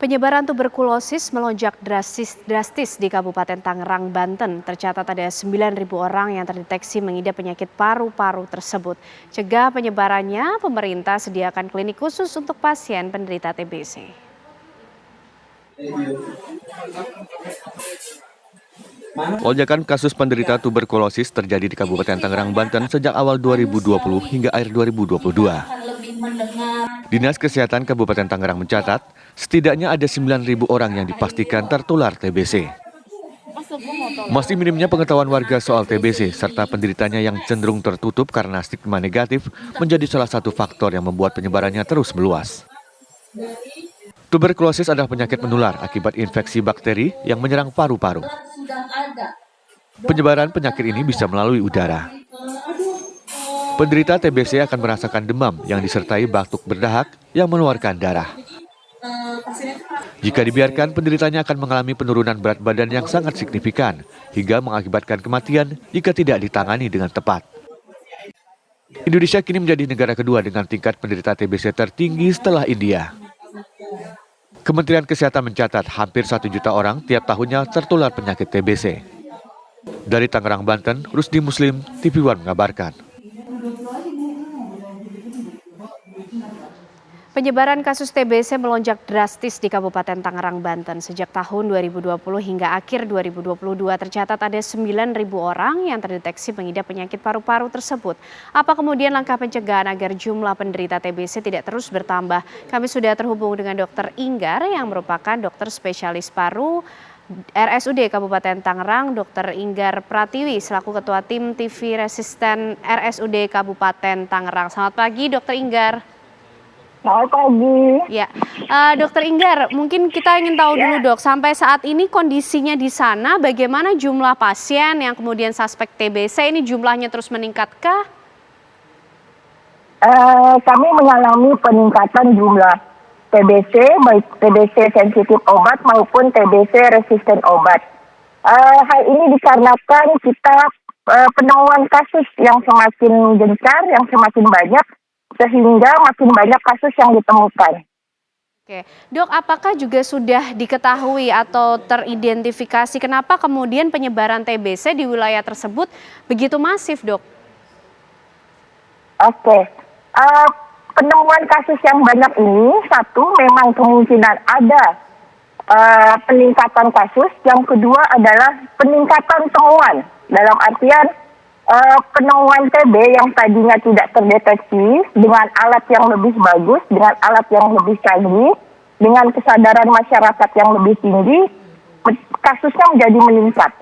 Penyebaran tuberkulosis melonjak drastis di Kabupaten Tangerang, Banten. Tercatat ada 9.000 orang yang terdeteksi mengidap penyakit paru-paru tersebut. Cegah penyebarannya, pemerintah sediakan klinik khusus untuk pasien penderita TBC. Lonjakan kasus penderita tuberkulosis terjadi di Kabupaten Tangerang, Banten sejak awal 2020 hingga akhir 2022. Dinas Kesehatan Kabupaten Tangerang mencatat, setidaknya ada 9.000 orang yang dipastikan tertular TBC. Masih minimnya pengetahuan warga soal TBC serta penderitanya yang cenderung tertutup karena stigma negatif menjadi salah satu faktor yang membuat penyebarannya terus meluas. Tuberkulosis adalah penyakit menular akibat infeksi bakteri yang menyerang paru-paru. Penyebaran penyakit ini bisa melalui udara. Penderita TBC akan merasakan demam yang disertai batuk berdahak yang mengeluarkan darah. Jika dibiarkan, penderitanya akan mengalami penurunan berat badan yang sangat signifikan hingga mengakibatkan kematian jika tidak ditangani dengan tepat. Indonesia kini menjadi negara kedua dengan tingkat penderita TBC tertinggi setelah India. Kementerian Kesehatan mencatat hampir 1 juta orang tiap tahunnya tertular penyakit TBC. Dari Tangerang, Banten, Rusdi Muslim, TV One mengabarkan. Penyebaran kasus TBC melonjak drastis di Kabupaten Tangerang, Banten. Sejak tahun 2020 hingga akhir 2022 tercatat ada 9.000 orang yang terdeteksi mengidap penyakit paru-paru tersebut. Apa kemudian langkah pencegahan agar jumlah penderita TBC tidak terus bertambah? Kami sudah terhubung dengan Dr. Inggar yang merupakan dokter spesialis paru RSUD Kabupaten Tangerang, Dr. Inggar Pratiwi selaku Ketua Tim TV Resisten RSUD Kabupaten Tangerang. Selamat pagi, Dr. Inggar. Selamat pagi. Ya, Dokter Inggar, mungkin kita ingin tahu dulu dok, sampai saat ini kondisinya di sana bagaimana jumlah pasien yang kemudian suspek TBC ini jumlahnya terus meningkatkah? Kami mengalami peningkatan jumlah TBC, baik TBC sensitif obat maupun TBC resisten obat. Hal ini dikarenakan kita penemuan kasus yang semakin gencar, yang semakin banyak, sehingga makin banyak kasus yang ditemukan. Oke, dok, apakah juga sudah diketahui atau teridentifikasi kenapa kemudian penyebaran TBC di wilayah tersebut begitu masif, dok? Oke, penemuan kasus yang banyak ini, satu memang kemungkinan ada peningkatan kasus, yang kedua adalah peningkatan temuan, dalam artian penemuan TB yang tadinya tidak terdeteksi dengan alat yang lebih bagus, dengan alat yang lebih canggih, dengan kesadaran masyarakat yang lebih tinggi, kasusnya menjadi meningkat.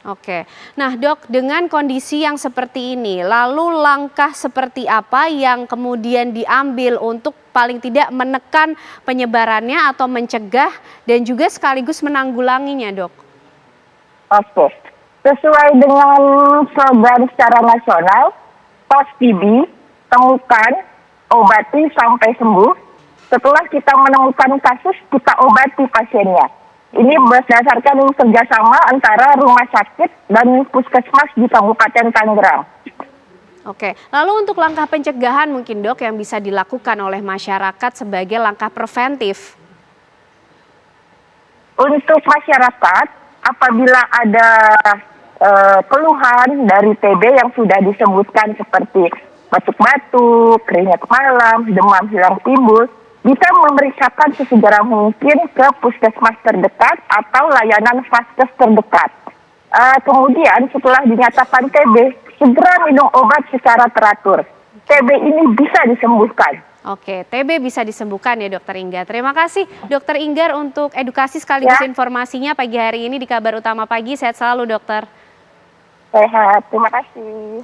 Oke, nah dok, dengan kondisi yang seperti ini, lalu langkah seperti apa yang kemudian diambil untuk paling tidak menekan penyebarannya atau mencegah dan juga sekaligus menanggulanginya, dok? Oke. Sesuai dengan slogan secara nasional, tos TB, temukan, obati sampai sembuh. Setelah kita menemukan kasus, kita obati pasiennya. Ini berdasarkan kerjasama antara rumah sakit dan puskesmas di Kabupaten Tangerang. Oke, lalu untuk langkah pencegahan mungkin dok yang bisa dilakukan oleh masyarakat sebagai langkah preventif? Untuk masyarakat, apabila ada keluhan dari TB yang sudah disebutkan seperti batuk-batuk, keringat malam, demam hilang timbul, bisa memeriksakan sesegera mungkin ke puskesmas terdekat atau layanan vaskes terdekat. Kemudian setelah dinyatakan TB, segera minum obat secara teratur. TB ini bisa disembuhkan. Oke, TB bisa disembuhkan ya Dokter Inggar. Terima kasih Dokter Inggar untuk edukasi sekaligus informasinya pagi hari ini di Kabar Utama Pagi. Sehat selalu dokter. Sehat, terima kasih.